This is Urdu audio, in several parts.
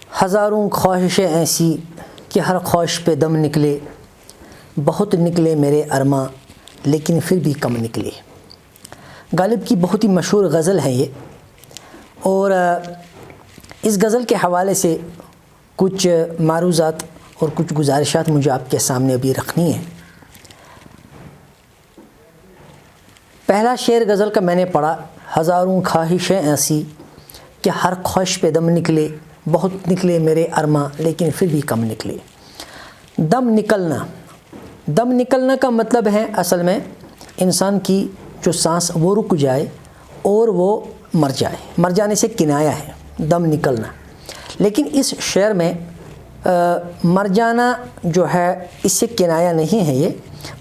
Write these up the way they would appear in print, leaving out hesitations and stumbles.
ہزاروں خواہشیں ایسی کہ ہر خواہش پہ دم نکلے، بہت نکلے میرے ارماں لیکن پھر بھی کم نکلے۔ غالب کی بہت ہی مشہور غزل ہے یہ، اور اس غزل کے حوالے سے کچھ معروضات اور کچھ گزارشات مجھے آپ کے سامنے ابھی رکھنی ہے۔ پہلا شعر غزل کا میں نے پڑھا، ہزاروں خواہشیں ایسی کہ ہر خواہش پہ دم نکلے، بہت نکلے میرے ارماں لیکن پھر بھی کم نکلے۔ دم نکلنا کا مطلب ہے اصل میں انسان کی جو سانس وہ رک جائے اور وہ مر جائے، مر جانے سے کنایا ہے دم نکلنا۔ لیکن اس شعر میں مر جانا جو ہے اس سے کنایا نہیں ہے یہ،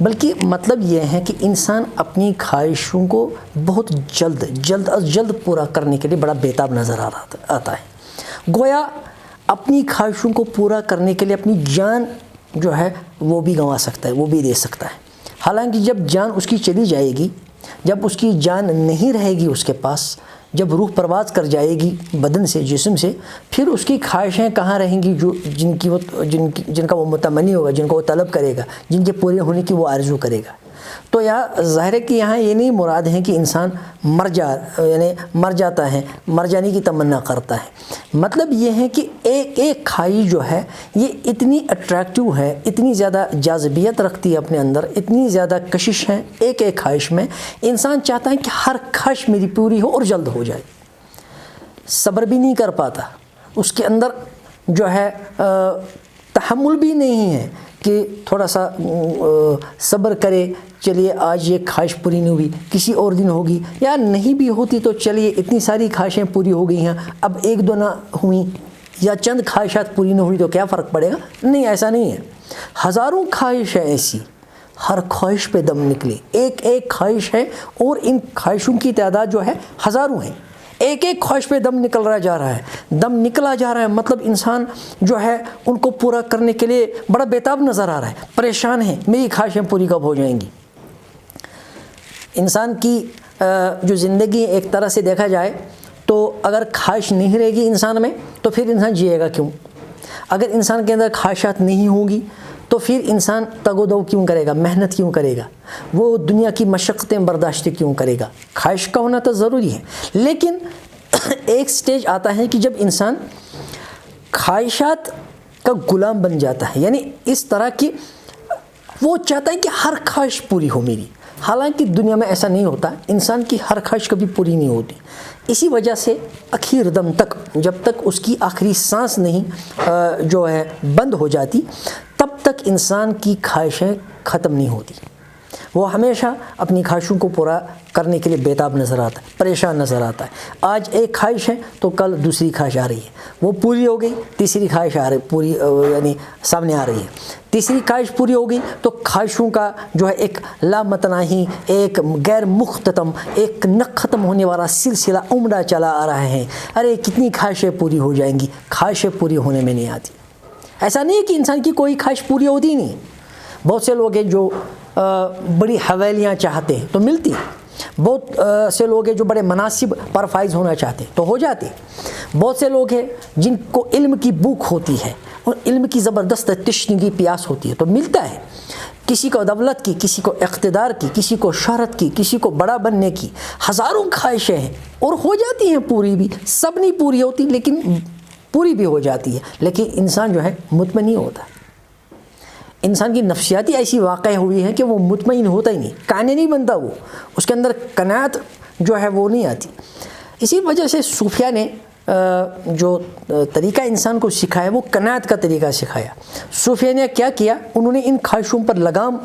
بلکہ مطلب یہ ہے کہ انسان اپنی خواہشوں کو بہت جلد از جلد پورا کرنے کے لیے بڑا بےتاب نظر آتا ہے۔ گویا اپنی خواہشوں کو پورا کرنے کے لیے اپنی جان جو ہے وہ بھی گنوا سکتا ہے، وہ بھی دے سکتا ہے۔ حالانکہ جب جان اس کی چلی جائے گی، جب اس کی جان نہیں رہے گی اس کے پاس، جب روح پرواز کر جائے گی بدن سے، جسم سے، پھر اس کی خواہشیں کہاں رہیں گی جو جن کا وہ متمنی ہوگا، جن کو وہ طلب کرے گا، جن کے پورے ہونے کی وہ آرزو کرے گا۔ تو ظاہر ہے کہ یہاں یہ نہیں مراد ہے کہ انسان مر جاتا ہے، مر جانے کی تمنا کرتا ہے۔ مطلب یہ ہے کہ ایک خواہش جو ہے یہ اتنی اٹریکٹیو ہے، اتنی زیادہ جاذبیت رکھتی ہے اپنے اندر، اتنی زیادہ کشش ہے ایک خواہش میں، انسان چاہتا ہے کہ ہر خواہش میری پوری ہو اور جلد ہو جائے، صبر بھی نہیں کر پاتا، اس کے اندر جو ہے تحمل بھی نہیں ہے کہ تھوڑا سا صبر کرے، چلیے آج یہ خواہش پوری نہیں ہوئی، کسی اور دن ہوگی، یا نہیں بھی ہوتی تو چلیے اتنی ساری خواہشیں پوری ہو گئی ہیں، اب ایک دو نہ ہوئیں یا چند خواہشات پوری نہ ہوئی تو کیا فرق پڑے گا؟ نہیں، ایسا نہیں ہے۔ ہزاروں خواہشیں ایسی، ہر خواہش پہ دم نکلے، ایک خواہش ہے اور ان خواہشوں کی تعداد جو ہے ہزاروں ہیں، ایک خواہش پہ دم نکلا جا رہا ہے، مطلب انسان جو ہے ان کو پورا کرنے کے لیے بڑا بےتاب نظر آ رہا ہے، پریشان ہے، میری خواہشیں پوری کب ہو جائیں گی۔ انسان کی جو زندگی ایک طرح سے دیکھا جائے تو اگر خواہش نہیں رہے گی انسان میں تو پھر انسان جیے گا کیوں؟ اگر انسان کے اندر خواہشات نہیں ہوں گی تو پھر انسان تگ و دو کیوں کرے گا، محنت کیوں کرے گا، وہ دنیا کی مشقتیں برداشت کیوں کرے گا؟ خواہش کا ہونا تو ضروری ہے، لیکن ایک سٹیج آتا ہے کہ جب انسان خواہشات کا غلام بن جاتا ہے، یعنی اس طرح کی وہ چاہتا ہے کہ ہر خواہش پوری ہو میری، حالانکہ دنیا میں ایسا نہیں ہوتا، انسان کی ہر خواہش کبھی پوری نہیں ہوتی۔ اسی وجہ سے آخر دم تک، جب تک اس کی آخری سانس نہیں جو ہے بند ہو جاتی، تب تک انسان کی خواہشیں ختم نہیں ہوتی، وہ ہمیشہ اپنی خواہشوں کو پورا کرنے کے لیے بےتاب نظر آتا ہے، پریشان نظر آتا ہے۔ آج ایک خواہش ہے تو کل دوسری خواہش آ رہی ہے، وہ پوری ہو گئی، تیسری خواہش یعنی سامنے آ رہی ہے، تیسری خواہش پوری ہو گئی تو خواہشوں کا جو ہے ایک لامتناہی، ایک غیر مختتم، ایک نہ ختم ہونے والا سلسلہ عمدہ چلا آ رہا ہے۔ ارے کتنی خواہشیں پوری ہو جائیں گی، خواہشیں پوری ہونے میں نہیں آتی۔ ایسا نہیں ہے کہ انسان کی کوئی خواہش پوری ہوتی ہی نہیں، بہت سے لوگ ہیں جو بڑی حویلیاں چاہتے ہیں تو ملتی ہیں، بہت سے لوگ ہیں جو بڑے مناصب پر فائز ہونا چاہتے ہیں تو ہو جاتے ہیں، بہت سے لوگ ہیں جن کو علم کی بھوک ہوتی ہے اور علم کی زبردست تشنگی پیاس ہوتی ہے تو ملتا ہے، کسی کو دولت کی، کسی کو اقتدار کی، کسی کو شہرت کی، کسی کو بڑا بننے کی، ہزاروں خواہشیں ہیں اور ہو جاتی ہیں پوری بھی، سب نہیں پوری ہوتی لیکن پوری بھی ہو جاتی ہے، لیکن انسان جو ہے مطمئن نہیں ہوتا۔ انسان کی نفسیاتی ایسی واقع ہوئی ہے کہ وہ مطمئن ہوتا ہی نہیں، قانع نہیں بنتا، وہ اس کے اندر قناعت جو ہے وہ نہیں آتی۔ اسی وجہ سے صوفیہ نے جو طریقہ انسان کو سکھایا وہ قناعت کا طریقہ سکھایا۔ صوفیہ نے کیا کیا، انہوں نے ان خواہشوں پر لگام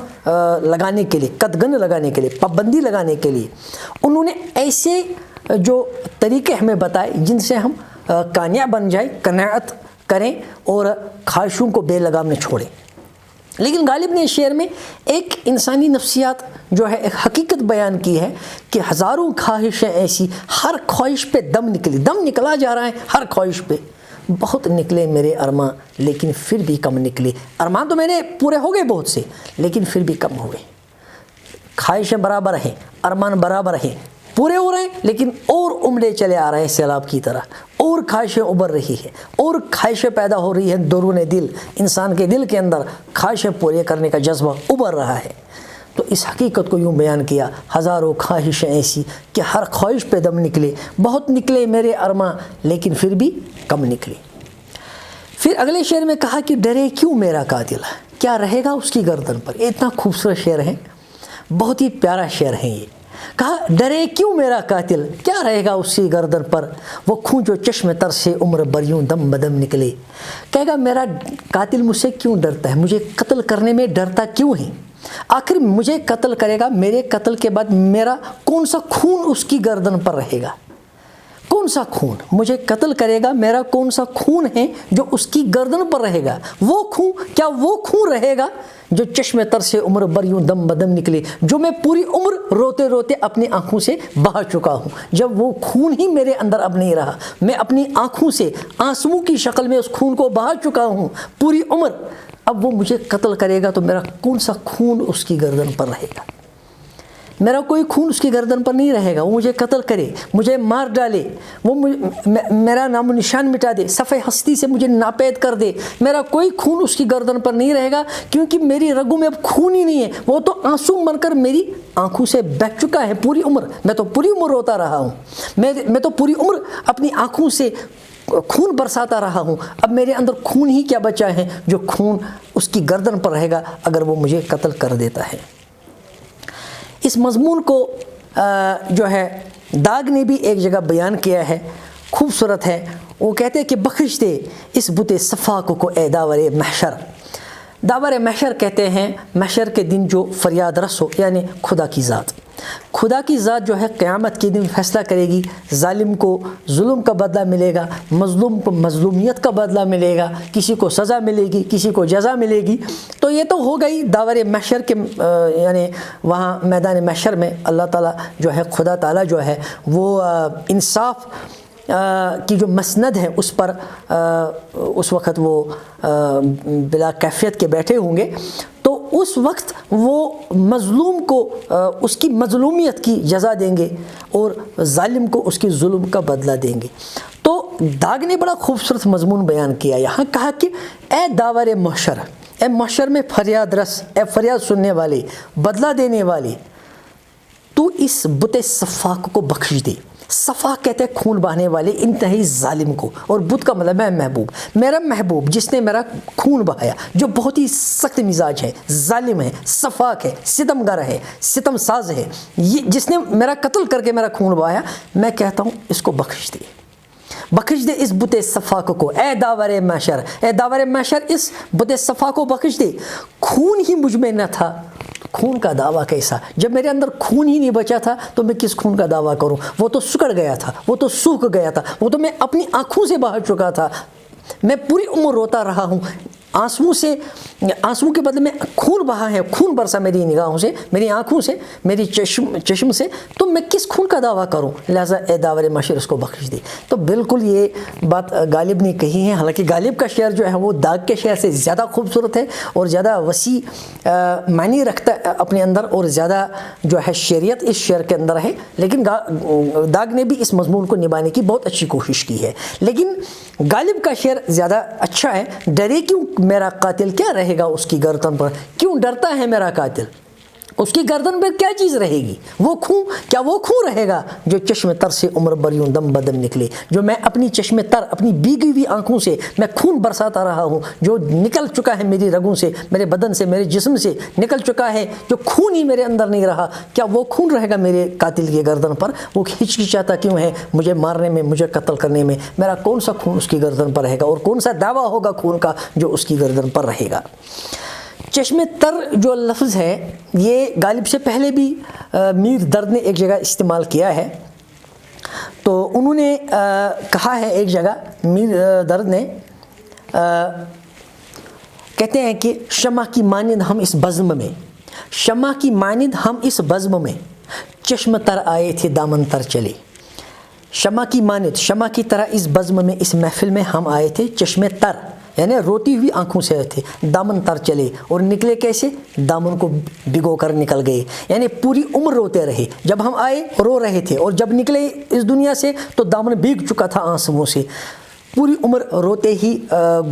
لگانے کے لیے، قدغن لگانے کے لیے، پابندی لگانے کے لیے انہوں نے ایسے جو طریقے ہمیں بتائے جن سے ہم قانع بن جائیں، قناعت کریں اور خواہشوں کو بے لگام نہ چھوڑیں۔ لیکن غالب نے شعر میں ایک انسانی نفسیات جو ہے ایک حقیقت بیان کی ہے کہ ہزاروں خواہشیں ایسی، ہر خواہش پہ دم نکلا جا رہا ہے، ہر خواہش پہ بہت نکلے میرے ارماں لیکن پھر بھی کم نکلے۔ ارماں تو میں نے پورے ہو گئے بہت سے، لیکن پھر بھی کم ہو گئے۔ خواہشیں برابر ہیں، ارمان برابر ہیں، پورے ہو رہے ہیں لیکن اور عمدے چلے آ رہے ہیں سیلاب کی طرح، اور اور خواہشیں ابھر رہی ہے اور خواہشیں پیدا ہو رہی ہیں درون دل، انسان کے دل کے اندر خواہشیں پورے کرنے کا جذبہ ابھر رہا ہے۔ تو اس حقیقت کو یوں بیان کیا، ہزاروں خواہشیں ایسی کہ ہر خواہش پہ دم نکلے، بہت نکلے میرے ارماں لیکن پھر بھی کم نکلے۔ پھر اگلے شعر میں کہا کہ ڈرے کیوں میرا قاتل، کیا رہے گا اس کی گردن پر۔ اتنا خوبصورت شعر ہے، بہت ہی پیارا شعر ہے یہ۔ کہا ڈرے کیوں میرا قاتل، کیا رہے گا اس کی گردن پر، وہ خون جو چشم تر سے عمر بر یوں دم بدم نکلے۔ کہے گا میرا قاتل مجھ سے کیوں ڈرتا ہے، مجھے قتل کرنے میں ڈرتا کیوں ہے، آخر مجھے قتل کرے گا، میرے قتل کے بعد میرا کون سا خون اس کی گردن پر رہے گا، کون سا خون مجھے قتل کرے گا، میرا کون سا خون ہے جو اس کی گردن پر رہے گا، وہ خون، کیا وہ خون رہے گا جو چشم تر سے عمر بر یوں دم بدم نکلے، جو میں پوری عمر روتے روتے اپنی آنکھوں سے بہا چکا ہوں۔ جب وہ خون ہی میرے اندر اب نہیں رہا، میں اپنی آنکھوں سے آنسوؤں کی شکل میں اس خون کو بہا چکا ہوں پوری عمر، اب وہ مجھے قتل کرے گا تو میرا کون سا خون اس کی گردن پر رہے گا، میرا کوئی خون اس کی گردن پر نہیں رہے گا۔ وہ مجھے قتل کرے، مجھے مار ڈالے، وہ میرا نام و نشان مٹا دے، صفحہ ہستی سے مجھے ناپید کر دے، میرا کوئی خون اس کی گردن پر نہیں رہے گا، کیونکہ میری رگوں میں اب خون ہی نہیں ہے، وہ تو آنسو بن کر میری آنکھوں سے بہہ چکا ہے پوری عمر۔ میں تو پوری عمر روتا رہا ہوں، میں تو پوری عمر اپنی آنکھوں سے خون برساتا رہا ہوں، اب میرے اندر خون ہی کیا بچا ہے جو خون اس کی گردن پر رہے گا اگر وہ مجھے قتل کر دیتا ہے۔ اس مضمون کو جو ہے داغ نے بھی ایک جگہ بیان کیا ہے، خوبصورت ہے۔ وہ کہتے ہیں کہ بخش دے اس بت صفاق کو اے داور محشر۔ داور محشر کہتے ہیں محشر کے دن جو فریاد رس ہو، یعنی خدا کی ذات۔ خدا کی ذات جو ہے قیامت کے دن فیصلہ کرے گی، ظالم کو ظلم کا بدلہ ملے گا، مظلوم کو مظلومیت کا بدلہ ملے گا، کسی کو سزا ملے گی، کسی کو جزا ملے گی۔ تو یہ تو ہو گئی داور محشر کے، یعنی وہاں میدان محشر میں اللہ تعالیٰ جو ہے، خدا تعالیٰ جو ہے وہ انصاف کی جو مسند ہے اس پر اس وقت وہ بلا کیفیت کے بیٹھے ہوں گے، تو اس وقت وہ مظلوم کو اس کی مظلومیت کی جزا دیں گے اور ظالم کو اس کی ظلم کا بدلہ دیں گے۔ تو داغ نے بڑا خوبصورت مضمون بیان کیا، یہاں کہا کہ اے داور محشر، اے محشر میں فریاد رس، اے فریاد سننے والے، بدلہ دینے والے، تو اس بت صفاق کو بخش دے۔ صفاق کہتے ہیں خون بہانے والے انتہائی ظالم کو، اور بت کا مطلب ہے محبوب، میرا محبوب جس نے میرا خون بہایا، جو بہت ہی سخت مزاج ہے، ظالم ہے، صفاق ہے، ستمگر ہے، ستم ساز ہے، یہ جس نے میرا قتل کر کے میرا خون بہایا، میں کہتا ہوں اس کو بخش دے، بخش دے اس بت صفاق کو، اے داور محشر، اے داور محشر اس بت صفاق کو بخش دے۔ خون ہی مجھ میں نہ تھا، خون کا دعویٰ کیسا، جب میرے اندر خون ہی نہیں بچا تھا تو میں کس خون کا دعویٰ کروں، وہ تو سکڑ گیا تھا، وہ تو سوکھ گیا تھا، وہ تو میں اپنی آنکھوں سے بہا چکا تھا، میں پوری عمر روتا رہا ہوں، آنسوؤں کے بدلے میں خون بہا ہے، خون برسا میری نگاہوں سے، میری آنکھوں سے، میری چشم سے، تو میں کس خون کا دعویٰ کروں، لہٰذا اے داور محشر اس کو بخش دے۔ تو بالکل یہ بات غالب نے کہی ہے، حالانکہ غالب کا شعر جو ہے وہ داغ کے شعر سے زیادہ خوبصورت ہے اور زیادہ وسیع معنی رکھتا ہے اپنے اندر، اور زیادہ جو ہے شعریت اس شعر کے اندر ہے، لیکن داغ نے بھی اس مضمون کو نبھانے کی بہت اچھی کوشش کی ہے۔ لیکن غالب کا شعر زیادہ اچھا ہے، ڈرے کیوں میرا قاتل، کیا رہے گا اس کی گردن پر، کیوں ڈرتا ہے میرا قاتل، اس کی گردن پر کیا چیز رہے گی، وہ خون، کیا وہ خون رہے گا جو چشم تر سے عمر بر یوں دم بدم نکلے، جو میں اپنی چشم تر، اپنی بھیگی ہوئی آنکھوں سے میں خون برساتا رہا ہوں، جو نکل چکا ہے میری رگوں سے، میرے بدن سے، میرے جسم سے نکل چکا ہے، جو خون ہی میرے اندر نہیں رہا، کیا وہ خون رہے گا میرے قاتل کی گردن پر، وہ ہچکچاتا کیوں ہے مجھے مارنے میں، مجھے قتل کرنے میں، میرا کون سا خون اس کی گردن پر رہے گا، اور کون سا دعویٰ ہوگا خون کا جو اس کی گردن پر رہے گا۔ چشم تر جو لفظ ہے یہ غالب سے پہلے بھی میر درد نے ایک جگہ استعمال کیا ہے، تو انہوں نے کہا ہے ایک جگہ، میر درد نے کہتے ہیں کہ شمع کی مانند ہم اس بزم میں، شمع کی مانند ہم اس بزم میں، چشم تر آئے تھے دامن تر چلے، شمع کی مانند، شمع کی طرح اس بزم میں، اس محفل میں ہم آئے تھے چشم تر، یعنی روتی ہوئی آنکھوں سے تھے، دامن تر چلے اور نکلے کیسے؟ دامن کو بھگو کر نکل گئے، یعنی پوری عمر روتے رہے۔ جب ہم آئے رو رہے تھے اور جب نکلے اس دنیا سے تو دامن بھیگ چکا تھا آنسوؤں سے، پوری عمر روتے ہی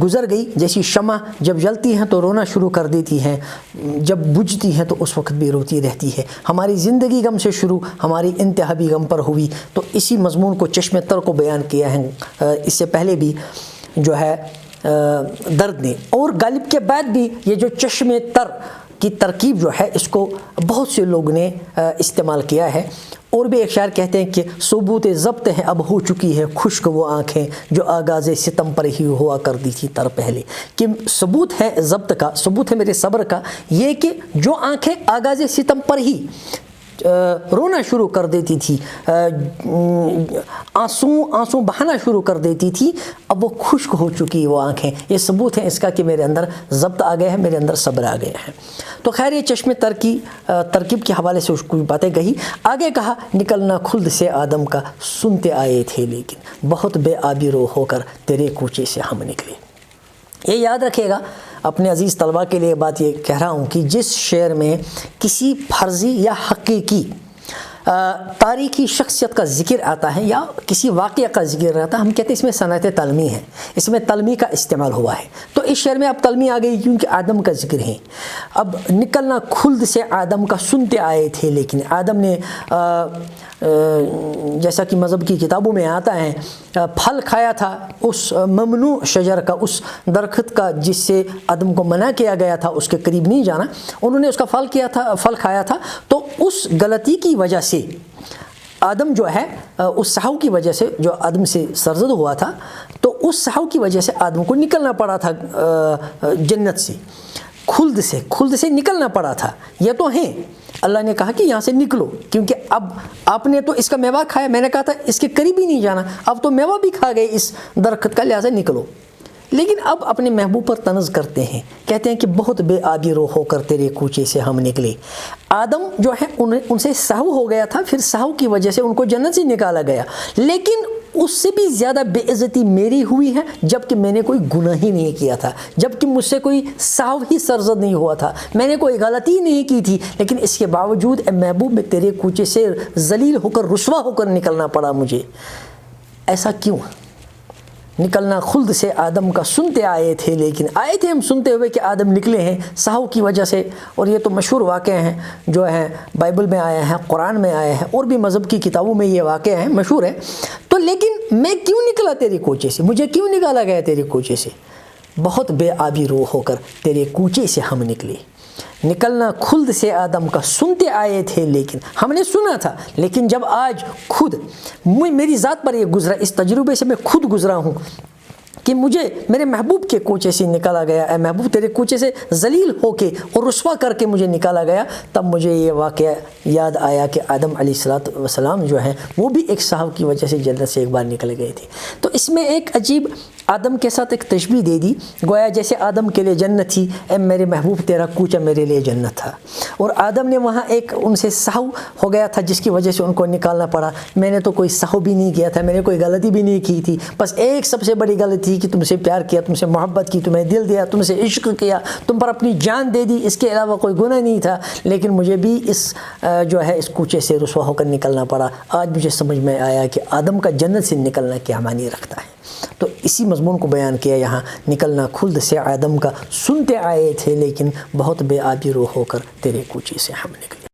گزر گئی۔ جیسی شمع جب جلتی ہیں تو رونا شروع کر دیتی ہیں، جب بجھتی ہیں تو اس وقت بھی روتی رہتی ہے۔ ہماری زندگی غم سے شروع، ہماری انتہا بھی غم پر ہوئی۔ تو اسی مضمون کو چشم تر کو بیان کیا ہے اس سے پہلے بھی جو ہے درد نے، اور غالب کے بعد بھی یہ جو چشم تر کی ترکیب جو ہے اس کو بہت سے لوگ نے استعمال کیا ہے۔ اور بھی ایک شاعر کہتے ہیں کہ ثبوت ضبط ہے اب ہو چکی ہے خشک وہ آنکھیں جو آغاز ستم پر ہی ہوا کرتی تھی تر پہلے، کہ ثبوت ہے ضبط کا، ثبوت ہے میرے صبر کا، یہ کہ جو آنکھیں آغاز ستم پر ہی رونا شروع کر دیتی تھی، آنسو بہانا شروع کر دیتی تھی، اب وہ خشک ہو چکی وہ آنکھیں۔ یہ ثبوت ہے اس کا کہ میرے اندر ضبط آ گیا ہے، میرے اندر صبر آ گیا ہے۔ تو خیر یہ چشم تر کی ترکیب کے حوالے سے اس کو باتیں کہی۔ آگے کہا نکلنا خلد سے آدم کا سنتے آئے تھے لیکن بہت بے آبی رو ہو کر تیرے کوچے سے ہم نکلے۔ یہ یاد رکھیے گا، اپنے عزیز طلباء کے لیے بات یہ کہہ رہا ہوں کہ جس شعر میں کسی فرضی یا حقیقی تاریخی شخصیت کا ذکر آتا ہے یا کسی واقعہ کا ذکر آتا ہے، ہم کہتے ہیں اس میں صنعت تلمی ہے، اس میں تلمی کا استعمال ہوا ہے۔ تو اس شعر میں اب تلمی آ گئی کیونکہ آدم کا ذکر ہے۔ اب نکلنا خلد سے آدم کا سنتے آئے تھے لیکن آدم نے جیسا کہ مذہب کی کتابوں میں آتا ہے پھل کھایا تھا اس ممنوع شجر کا، اس درخت کا جس سے آدم کو منع کیا گیا تھا، اس کے قریب نہیں جانا، انہوں نے اس کا پھل کھایا تھا۔ تو اس غلطی کی وجہ سے آدم جو ہے اس سہو کی وجہ سے جو آدم سے سرزد ہوا تھا، تو اس سہو کی وجہ سے آدم کو نکلنا پڑا تھا جنت سے، خلد سے نکلنا پڑا تھا۔ یہ تو ہیں، اللہ نے کہا کہ یہاں سے نکلو کیونکہ اب آپ نے تو اس کا میوہ کھایا، میں نے کہا تھا اس کے قریب ہی نہیں جانا، اب تو میوہ بھی کھا گئے اس درخت کا، لہٰذا نکلو۔ لیکن اب اپنے محبوب پر طنز کرتے ہیں، کہتے ہیں کہ بہت بے آبی رو ہو کر تیرے کوچے سے ہم نکلے۔ آدم جو ہے ان سے سہو ہو گیا تھا، پھر سہو کی وجہ سے ان کو جنت سے نکالا گیا، لیکن اس سے بھی زیادہ بے عزتی میری ہوئی ہے جبکہ میں نے کوئی گناہ ہی نہیں کیا تھا، جبکہ مجھ سے کوئی سہو ہی سرزد نہیں ہوا تھا، میں نے کوئی غلطی نہیں کی تھی، لیکن اس کے باوجود اے محبوب میں تیرے کوچے سے ذلیل ہو کر رسوا ہو کر نکلنا پڑا مجھے۔ ایسا کیوں؟ نکلنا خلد سے آدم کا سنتے آئے تھے لیکن آئے تھے ہم سنتے ہوئے کہ آدم نکلے ہیں سہو کی وجہ سے، اور یہ تو مشہور واقعہ ہیں جو ہیں بائبل میں آیا ہے، قرآن میں آیا ہے، اور بھی مذہب کی کتابوں میں یہ واقعہ ہیں، مشہور ہے۔ تو لیکن میں کیوں نکلا تیرے کوچے سے؟ مجھے کیوں نکالا گیا تیرے کوچے سے؟ بہت بے آبی رو ہو کر تیرے کوچے سے ہم نکلے۔ نکلنا خلد سے آدم کا سنتے آئے تھے لیکن ہم نے سنا تھا، لیکن جب آج خود میری ذات پر یہ گزرا، اس تجربے سے میں خود گزرا ہوں کہ مجھے میرے محبوب کے کوچے سے نکالا گیا، اے محبوب تیرے کوچے سے ذلیل ہو کے اور رسوا کر کے مجھے نکالا گیا، تب مجھے یہ واقعہ یاد آیا کہ آدم علیہ السلام جو ہیں وہ بھی ایک صاحب کی وجہ سے جنت سے ایک بار نکل گئے تھے۔ تو اس میں ایک عجیب آدم کے ساتھ ایک تشبیہ دے دی، گویا جیسے آدم کے لیے جنت تھی، اے میرے محبوب تیرا کوچہ میرے لیے جنت تھا، اور آدم نے وہاں ایک ان سے سہو ہو گیا تھا جس کی وجہ سے ان کو نکالنا پڑا۔ میں نے تو کوئی سہو بھی نہیں کیا تھا، میں نے کوئی غلطی بھی نہیں کی تھی، بس ایک سب سے بڑی غلطی کہ تم سے پیار کیا، تم سے محبت کی، تمہیں دل دیا، تم سے عشق کیا، تم پر اپنی جان دے دی، اس کے علاوہ کوئی گناہ نہیں تھا، لیکن مجھے بھی اس جو ہے اس کوچے سے رسوا ہو کر نکلنا پڑا۔ آج مجھے سمجھ میں آیا کہ آدم کا جنت سے نکلنا کیا معنی رکھتا ہے۔ تو اسی مضمون کو بیان کیا یہاں، نکلنا خلد سے آدم کا سنتے آئے تھے لیکن بہت بے آبی رو ہو کر تیرے کوچے سے ہم نکلے۔